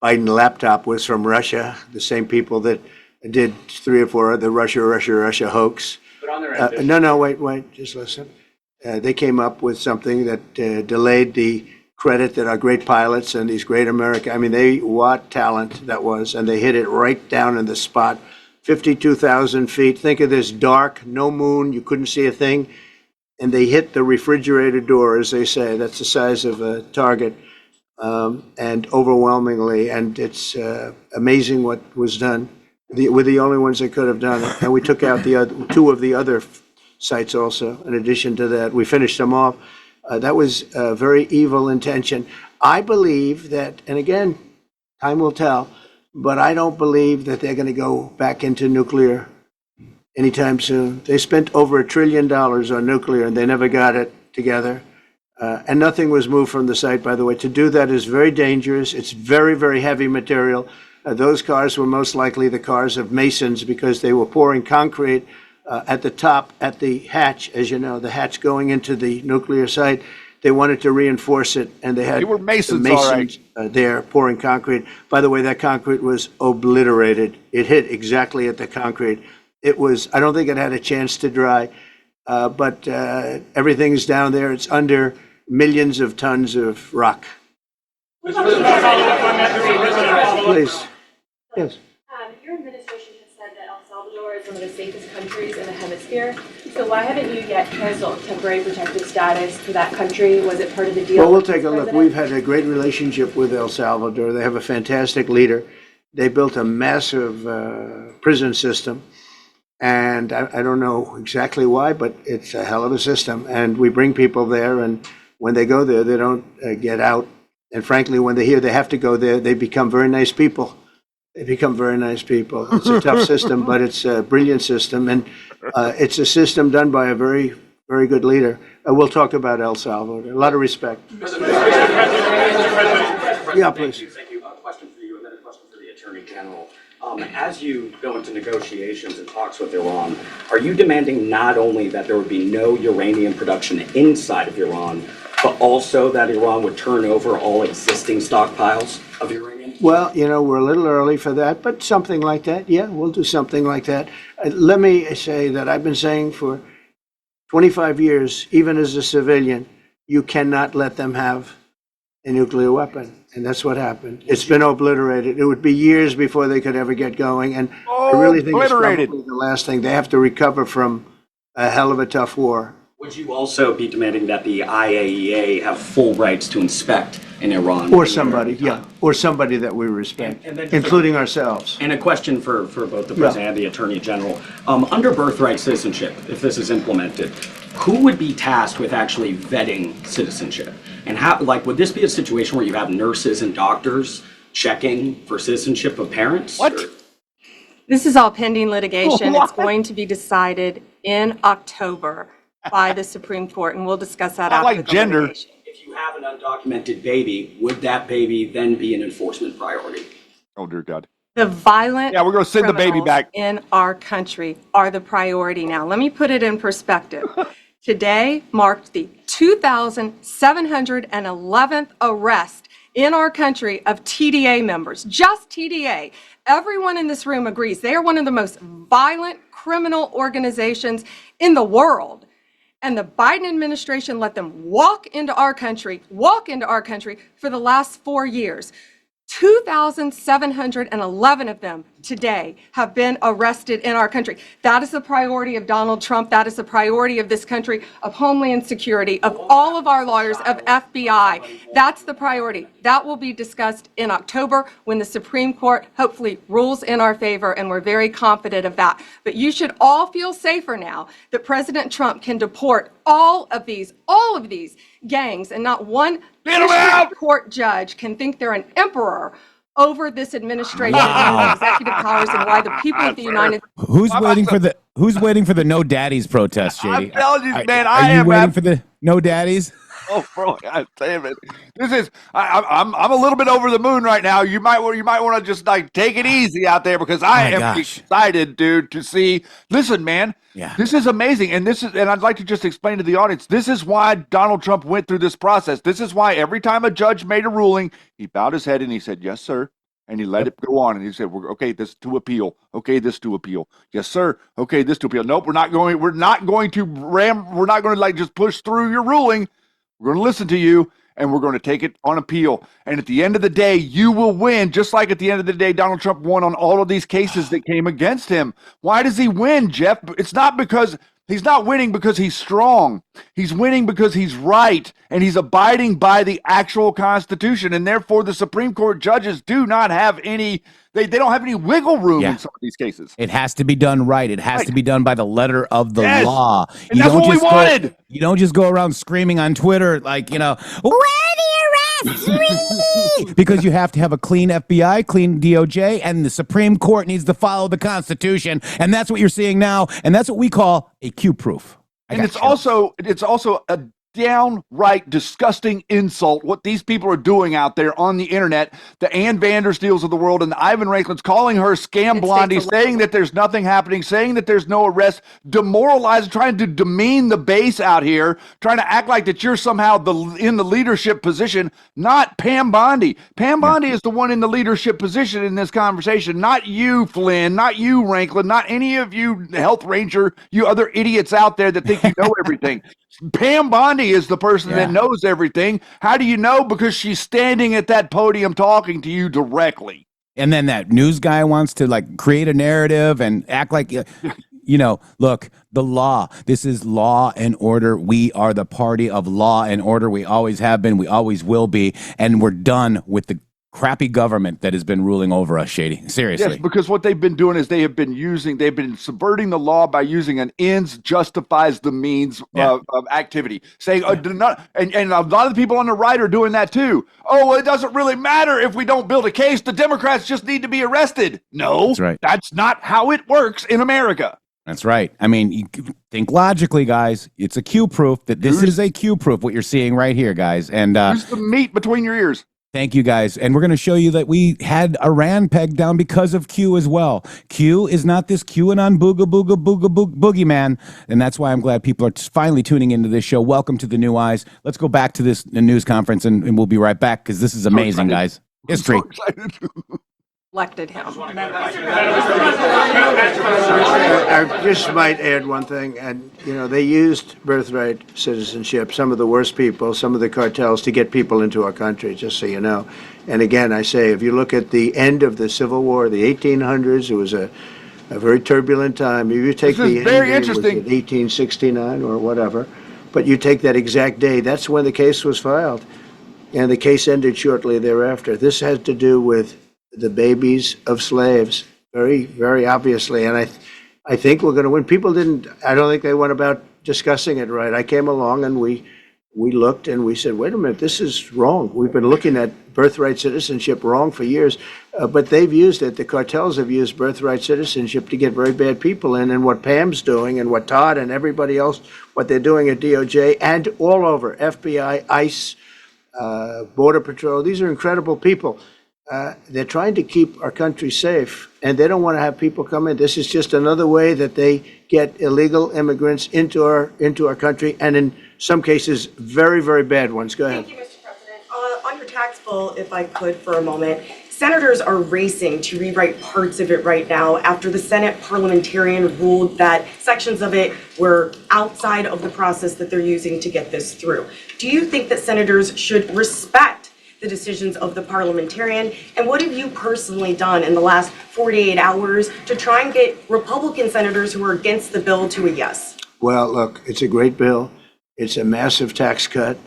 Biden laptop was from Russia. The same people that did 3 or 4 other Russia hoax. But on their No, wait, just listen. They came up with something that delayed the credit that our great pilots and these great what talent that was, and they hit it right down in the spot. 52,000 feet. Think of this dark, no moon, you couldn't see a thing. And they hit the refrigerator door, as they say. That's the size of a target. And overwhelmingly, and it's amazing what was done. We're the only ones that could have done it. And we took out the other, 2 of the other sites also, in addition to that. We finished them off. That was a very evil intention. I believe that, and again, time will tell, but I don't believe that they're going to go back into nuclear anytime soon. They spent over $1 trillion on nuclear, and they never got it together. And nothing was moved from the site, by the way. To do that is very dangerous. It's very, very heavy material. Those cars were most likely the cars of masons because they were pouring concrete at the top, at the hatch, as you know, the hatch going into the nuclear site. They wanted to reinforce it, and they had were masons, the all right. there pouring concrete. By the way, that concrete was obliterated. It hit exactly at the concrete. It was, I don't think it had a chance to dry, but everything's down there. It's under millions of tons of rock. Please. Yes. Your administration has said that El Salvador is one of the safest countries in the hemisphere. So why haven't you yet canceled temporary protective status for that country? Was it part of the deal? Well, we'll take a look. We've had a great relationship with El Salvador. They have a fantastic leader. They built a massive prison system. And I don't know exactly why, but it's a hell of a system. And we bring people there, and when they go there, they don't get out. And frankly, when they hear they have to go there, they become very nice people. It's a tough system, but it's a brilliant system. And it's a system done by a very, very good leader. We'll talk about El Salvador. A lot of respect. Yeah, please. Thank you. A question for you and then a question for the Attorney General. As you go into negotiations and talks with Iran, are you demanding not only that there would be no uranium production inside of Iran, but also that Iran would turn over all existing stockpiles of uranium? Well, we're a little early for that, but something like that. Yeah, we'll do something like that. Let me say that I've been saying for 25 years, even as a civilian, you cannot let them have a nuclear weapon. And that's what happened. It's been obliterated. It would be years before they could ever get going. And I really think it's probably the last thing. They have to recover from a hell of a tough war. Would you also be demanding that the IAEA have full rights to inspect in Iran? Or somebody, or somebody that we respect, including ourselves. And a question for both the President and the Attorney General. Under birthright citizenship, if this is implemented, who would be tasked with actually vetting citizenship? And how, would this be a situation where you have nurses and doctors checking for citizenship of parents? What? This is all pending litigation. It's going to be decided in October by the Supreme Court, and we'll discuss that after like the gender. litigation. If you have an undocumented baby, would that baby then be an enforcement priority? Oh, dear God. The violent Yeah, we're going to send the baby criminals back. in our country are the priority now. Let me put it in perspective. Today marked the 2,711th arrest in our country of TDA members, just TDA. Everyone in this room agrees they are one of the most violent criminal organizations in the world. And the Biden administration let them walk into our country for the last 4 years. 2,711 of them today have been arrested in our country. That is the priority of Donald Trump. That is the priority of this country, of Homeland Security, of all of our lawyers, of FBI. That's the priority. That will be discussed in October when the Supreme Court hopefully rules in our favor, and we're very confident of that. But you should all feel safer now that President Trump can deport all of these gangs, and not one district court judge can think they're an emperor over this administration and its executive powers, and why the people of the United Who's waiting for the no daddies protest, Shady? I'm telling you, man, Are you waiting for the no daddies? Oh, bro, God damn it! This is I'm a little bit over the moon right now. You might want to just like take it easy out there, because I am excited, dude, to see. Listen, man, this is amazing, and I'd like to just explain to the audience. This is why Donald Trump went through this process. This is why every time a judge made a ruling, he bowed his head and he said, "Yes, sir." And he let it go on, and he said, "Okay, this to appeal. Okay, this to appeal. Yes, sir. Okay, this to appeal. Nope, we're not going to like just push through your ruling. We're going to listen to you, and we're going to take it on appeal. And at the end of the day, you will win, just like at the end of the day, Donald Trump won on all of these cases that came against him. Why does he win, Jeff? It's not because he's not winning because he's strong. He's winning because he's right, and he's abiding by the actual Constitution. And therefore, the Supreme Court judges do not have any, they don't have any wiggle room in some of these cases. It has to be done right. It has to be done by the letter of the law. And that's what we wanted. You don't just go around screaming on Twitter like, Where are the arrests? because you have to have a clean FBI, clean DOJ, and the Supreme Court needs to follow the Constitution. And that's what you're seeing now. And that's what we call a Q-proof. And it's also a downright disgusting insult what these people are doing out there on the internet. The Ann Vandersteels of the world and the Ivan Ranklins calling her scam blondie, saying that there's nothing happening, saying that there's no arrest, demoralizing, trying to demean the base out here, trying to act like that you're somehow in the leadership position. Not Pam Bondi. Pam Bondi is the one in the leadership position in this conversation, not you, Flynn, not you, Ranklin, not any of you, Health Ranger, you other idiots out there that think you know everything. Pam Bondi is the person that knows everything. How do you know? Because she's standing at that podium talking to you directly. And then that news guy wants to like create a narrative and act like, look, the law. This is law and order. We are the party of law and order. We always have been. We always will be. And we're done with the crappy government that has been ruling over us, Shady. Seriously. Yes, because what they've been doing is they've been subverting the law by using an ends justifies the means of activity. Saying, and a lot of the people on the right are doing that too. Oh, well, it doesn't really matter if we don't build a case. The Democrats just need to be arrested. No, that's right. That's not how it works in America. That's right. I mean, you think logically, guys. It's a Q-proof that this is a Q-proof, what you're seeing right here, guys. And here's the meat between your ears. Thank you, guys. And we're going to show you that we had Iran pegged down because of Q as well. Q is not this QAnon boogeyman. And that's why I'm glad people are finally tuning into this show. Welcome to the New Eyes. Let's go back to this news conference, and we'll be right back because this is amazing, guys. History. elected him. I just might add one thing, and they used birthright citizenship, some of the worst people, some of the cartels, to get people into our country, just so you know. And again, I say, if you look at the end of the Civil War, the 1800s, it was a very turbulent time. If you take the end, very it interesting. was 1869 or whatever, but you take that exact day, that's when the case was filed, and the case ended shortly thereafter. This had to do with the babies of slaves, very, very obviously. And I think we're going to win. I don't think they went about discussing it right. I came along and we looked and we said, wait a minute, this is wrong. We've been looking at birthright citizenship wrong for years, but they've used it. The cartels have used birthright citizenship to get very bad people in. And what Pam's doing and what Todd and everybody else, what they're doing at DOJ and all over, FBI, ICE, Border Patrol, these are incredible people. They're trying to keep our country safe, and they don't want to have people come in. This is just another way that they get illegal immigrants into our country, and in some cases, very, very bad ones. Go ahead. Thank you, Mr. President. On your tax bill, if I could for a moment, senators are racing to rewrite parts of it right now after the Senate parliamentarian ruled that sections of it were outside of the process that they're using to get this through. Do you think that senators should respect the decisions of the parliamentarian? And what have you personally done in the last 48 hours to try and get Republican senators who are against the bill to a yes? Well, look, it's a great bill. It's a massive tax cut.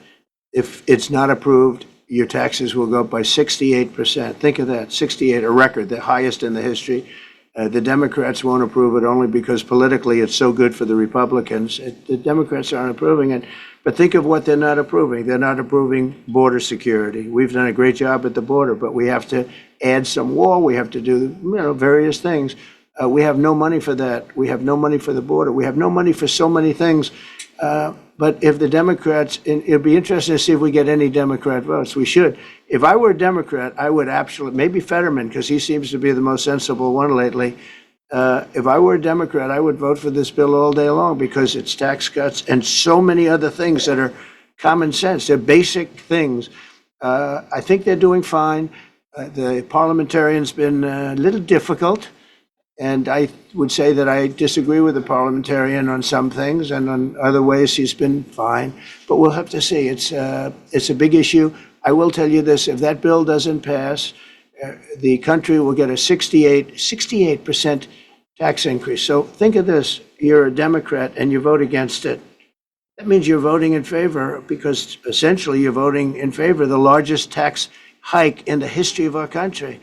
If it's not approved, your taxes will go up by 68%. Think of that, 68, a record, the highest in the history. The Democrats won't approve it only because politically it's so good for the Republicans. The Democrats aren't approving it. But think of what they're not approving. They're not approving border security. We've done a great job at the border, but we have to add some wall. We have to do, various things. We have no money for that. We have no money for the border. We have no money for so many things. But if the Democrats, and it'd be interesting to see if we get any Democrat votes. We should. If I were a Democrat, I would absolutely, maybe Fetterman, because he seems to be the most sensible one lately. If I were a Democrat, I would vote for this bill all day long because it's tax cuts and so many other things that are common sense. They're basic things. I think they're doing fine. The parliamentarian's been a little difficult. And I would say that I disagree with the parliamentarian on some things, and on other ways he's been fine. But we'll have to see. It's a big issue. I will tell you this, if that bill doesn't pass, the country will get a 68% tax increase. So think of this, you're a Democrat and you vote against it. That means you're voting in favor, because essentially you're voting in favor of the largest tax hike in the history of our country.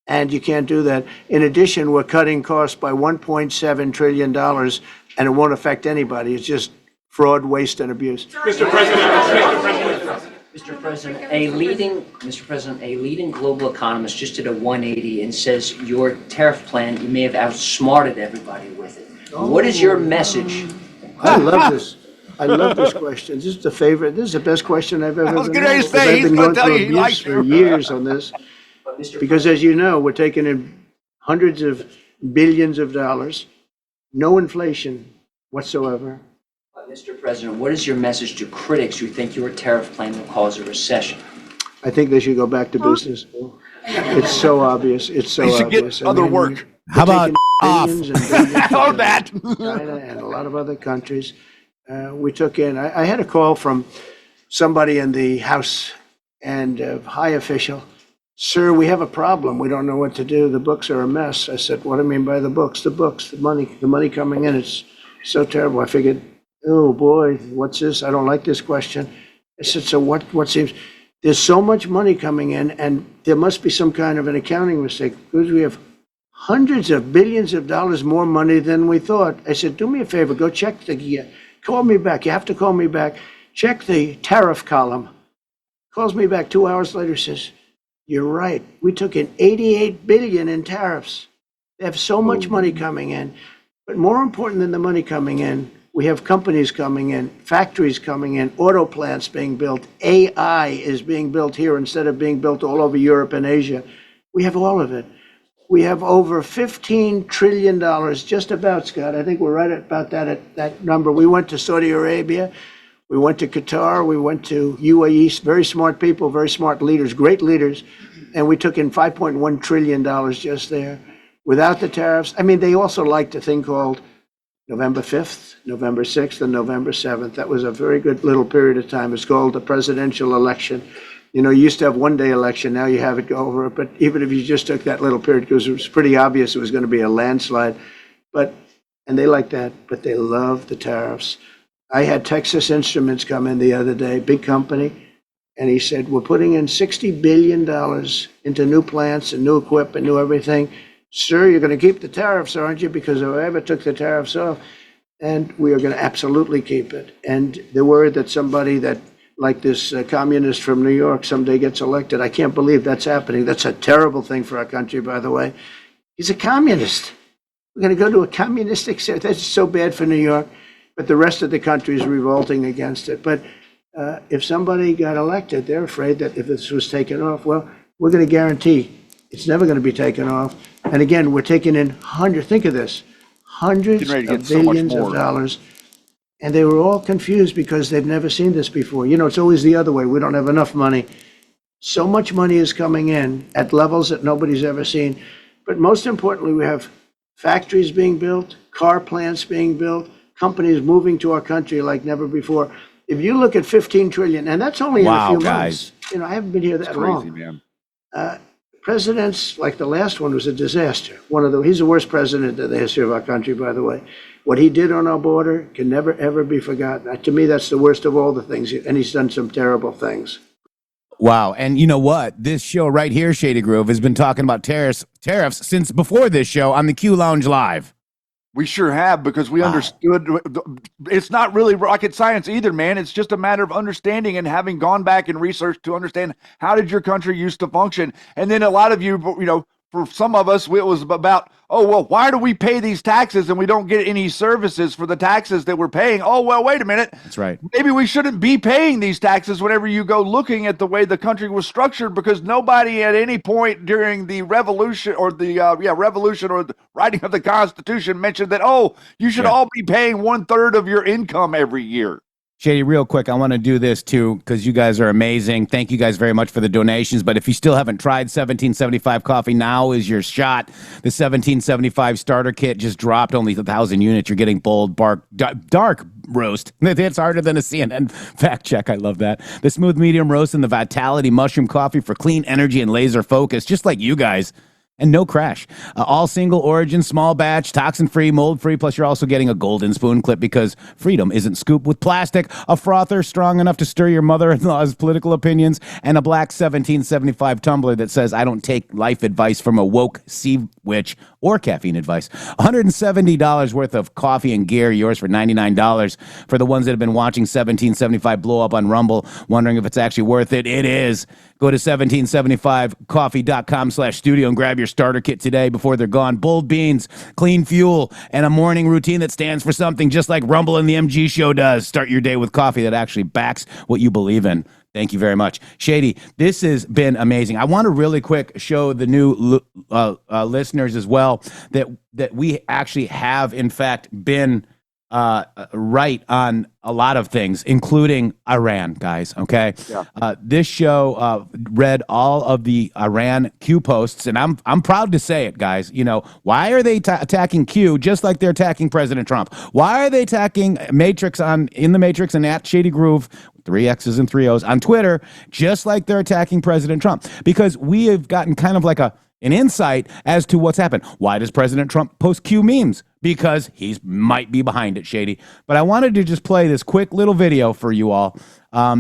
And you can't do that. In addition, we're cutting costs by $1.7 trillion, and it won't affect anybody. It's just fraud, waste, and abuse. Mr. President, a leading global economist just did a 180 and says your tariff plan, you may have outsmarted everybody with it. What is your message? I love this. I love this question. This is the favorite. This is the best question I've ever been asked. I've been going through abuse for years on this. Because as you know, we're taking in hundreds of billions of dollars, no inflation whatsoever. Mr. President, what is your message to critics who think your tariff plan will cause a recession? I think they should go back to business. It's so obvious. It's so obvious. They should get other work. How about off? Or that. China and a lot of other countries. We took in, I had a call from somebody in the House and a high official. Sir, we have a problem. We don't know what to do. The books are a mess. I said, what do you mean by the books? The books, the money coming in. It's so terrible. I figured, oh boy, what's this? I don't like this question. I said, so what seems, there's so much money coming in and there must be some kind of an accounting mistake because we have hundreds of billions of dollars more money than we thought. I said, do me a favor, go check call me back. You have to call me back. Check the tariff column. Calls me back 2 hours later, says, you're right. We took in 88 billion in tariffs. They have so much money coming in. But more important than the money coming in, we have companies coming in, factories coming in, auto plants being built. AI is being built here instead of being built all over Europe and Asia. We have all of it. We have over $15 trillion, just about, Scott. I think we're right about that number. We went to Saudi Arabia. We went to Qatar, we went to UAE, very smart people, very smart leaders, great leaders, and we took in $5.1 trillion just there without the tariffs. I mean, they also liked a thing called November 5th, November 6th, and November 7th. That was a very good little period of time. It's called the presidential election. You know, you used to have one-day election, now you have it go over it, but even if you just took that little period, because it was pretty obvious it was going to be a landslide, and they like that, but they love the tariffs. I had Texas Instruments come in the other day, big company, and he said, we're putting in $60 billion into new plants and new equipment, new everything. Sir, you're going to keep the tariffs, aren't you? Because if I ever took the tariffs off, and we are going to absolutely keep it. And the word that somebody that, like this communist from New York, someday gets elected, I can't believe that's happening. That's a terrible thing for our country, by the way. He's a communist. We're going to go to a communistic state. That's so bad for New York. But the rest of the country is revolting against it. But if somebody got elected, they're afraid that if this was taken off, well, we're going to guarantee it's never going to be taken off. And again, we're taking in think of this, hundreds of billions of dollars. And they were all confused because they've never seen this before. You know, it's always the other way. We don't have enough money. So much money is coming in at levels that nobody's ever seen. But most importantly, we have factories being built, car plants being built, companies moving to our country like never before. If you look at 15 trillion, and that's only in a few months. I haven't been here that Crazy, long. man. Presidents like the last one was a disaster. He's the worst president in the history of our country, by the way. What he did on our border can never, ever be forgotten. To me, that's the worst of all the things, and he's done some terrible things. Wow. And you know what? This show right here, Shady Groove, has been talking about tariffs since before this show on the Q Lounge Live. We sure have, because we understood. It's not really rocket science either, man. It's just a matter of understanding and having gone back and researched to understand how did your country used to function. And then a lot of you, for some of us, it was about, oh, well, why do we pay these taxes and we don't get any services for the taxes that we're paying? Oh, well, wait a minute. That's right. Maybe we shouldn't be paying these taxes whenever you go looking at the way the country was structured, because nobody at any point during the revolution or the writing of the Constitution mentioned that, oh, you should all be paying 1/3 of your income every year. Shady, real quick, I want to do this too, because you guys are amazing. Thank you guys very much for the donations. But if you still haven't tried 1775 coffee, now is your shot. The 1775 starter kit just dropped, only 1,000 units. You're getting bold, dark roast. It's harder than a CNN fact check. I love that. The smooth medium roast and the Vitality mushroom coffee for clean energy and laser focus, just like you guys. And no crash. All single origin, small batch, toxin-free, mold-free, plus you're also getting a golden spoon clip because freedom isn't scooped with plastic, a frother strong enough to stir your mother-in-law's political opinions, and a black 1775 tumbler that says, I don't take life advice from a woke sea witch or caffeine advice. $170 worth of coffee and gear, yours for $99. For the ones that have been watching 1775 blow up on Rumble, wondering if it's actually worth it, it is. Go to 1775coffee.com/studio and grab your starter kit today before they're gone. Bold beans, clean fuel, and a morning routine that stands for something just like Rumble and the MG Show does. Start your day with coffee that actually backs what you believe in. Thank you very much. Shady, this has been amazing. I want to really quick show the new listeners as well that we actually have, in fact, been right on a lot of things, including Iran, guys. Okay. Yeah. This show read all of the Iran Q posts, and I'm proud to say it, guys. Why are they attacking Q just like they're attacking President Trump? Why are they attacking Matrix in the Matrix and at Shady Groove, 3 X's and 3 O's on Twitter, just like they're attacking President Trump? Because we have gotten kind of like an insight as to what's happened. Why does President Trump post Q memes? Because he might be behind it, Shady. But I wanted to just play this quick little video for you all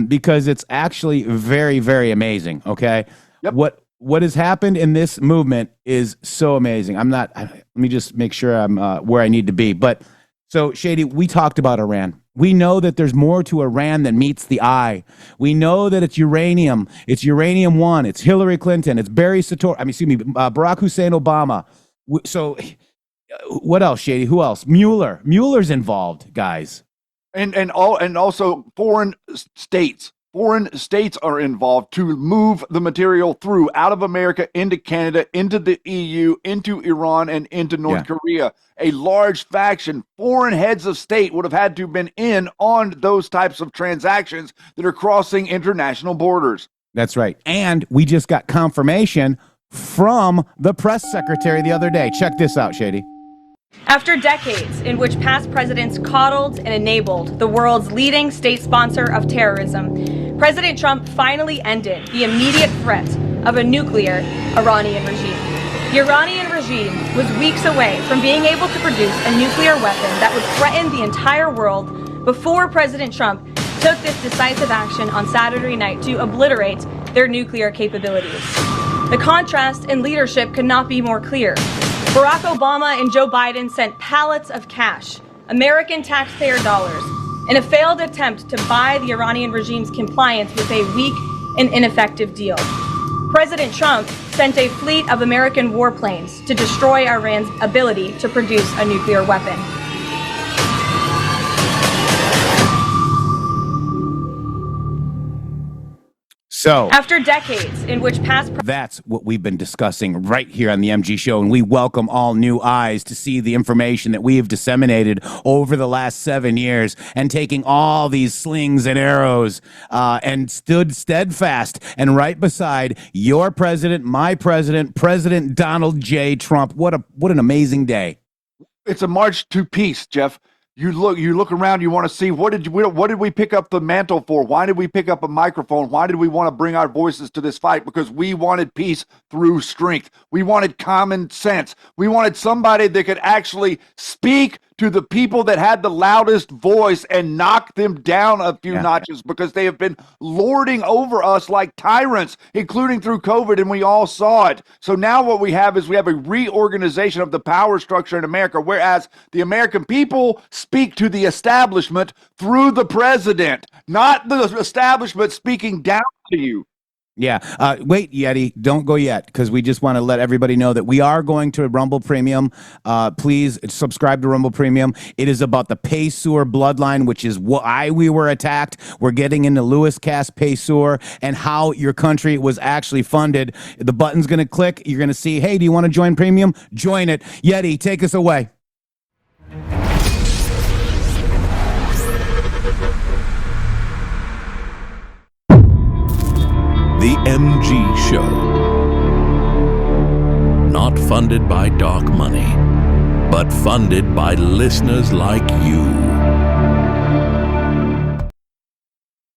because it's actually very, very amazing, okay? Yep. What has happened in this movement is so amazing. Let me just make sure I'm where I need to be. But so, Shady, we talked about Iran. We know that there's more to Iran than meets the eye. We know that it's uranium. It's uranium-1. It's Hillary Clinton. It's Barack Hussein Obama. So what else, Shady? Who else? Mueller's involved, guys. And also foreign states. Foreign states are involved to move the material through out of America into Canada, into the EU, into Iran, and into North Korea. A large faction, foreign heads of state would have had to have been in on those types of transactions that are crossing international borders. That's right. And we just got confirmation from the press secretary the other day. Check this out, Shady. After decades in which past presidents coddled and enabled the world's leading state sponsor of terrorism, President Trump finally ended the immediate threat of a nuclear Iranian regime. The Iranian regime was weeks away from being able to produce a nuclear weapon that would threaten the entire world before President Trump took this decisive action on Saturday night to obliterate their nuclear capabilities. The contrast in leadership could not be more clear. Barack Obama and Joe Biden sent pallets of cash, American taxpayer dollars, in a failed attempt to buy the Iranian regime's compliance with a weak and ineffective deal. President Trump sent a fleet of American warplanes to destroy Iran's ability to produce a nuclear weapon. So after decades in which past that's what we've been discussing right here on the MG Show, and we welcome all new eyes to see the information that we have disseminated over the last 7 years, and taking all these slings and arrows and stood steadfast and right beside your president, my president, President Donald J. Trump. What an amazing day. It's a march to peace, Jeff. You look around, you want to see what did we pick up the mantle for? Why did we pick up a microphone? Why did we want to bring our voices to this fight? Because we wanted peace through strength. We wanted common sense. We wanted somebody that could actually speak to the people that had the loudest voice and knock them down a few notches, because they have been lording over us like tyrants, including through COVID, and we all saw it. So now what we have is we have a reorganization of the power structure in America, whereas the American people speak to the establishment through the president, not the establishment speaking down to you. Yeah. Wait, Yeti, don't go yet, because we just want to let everybody know that we are going to Rumble Premium. Please subscribe to Rumble Premium. It is about the Payseur Bloodline, which is why we were attacked. We're getting into Lewis Cass Payseur and how your country was actually funded. The button's going to click. You're going to see, hey, do you want to join Premium? Join it. Yeti, take us away. The MG Show. Not funded by dark money, but funded by listeners like you.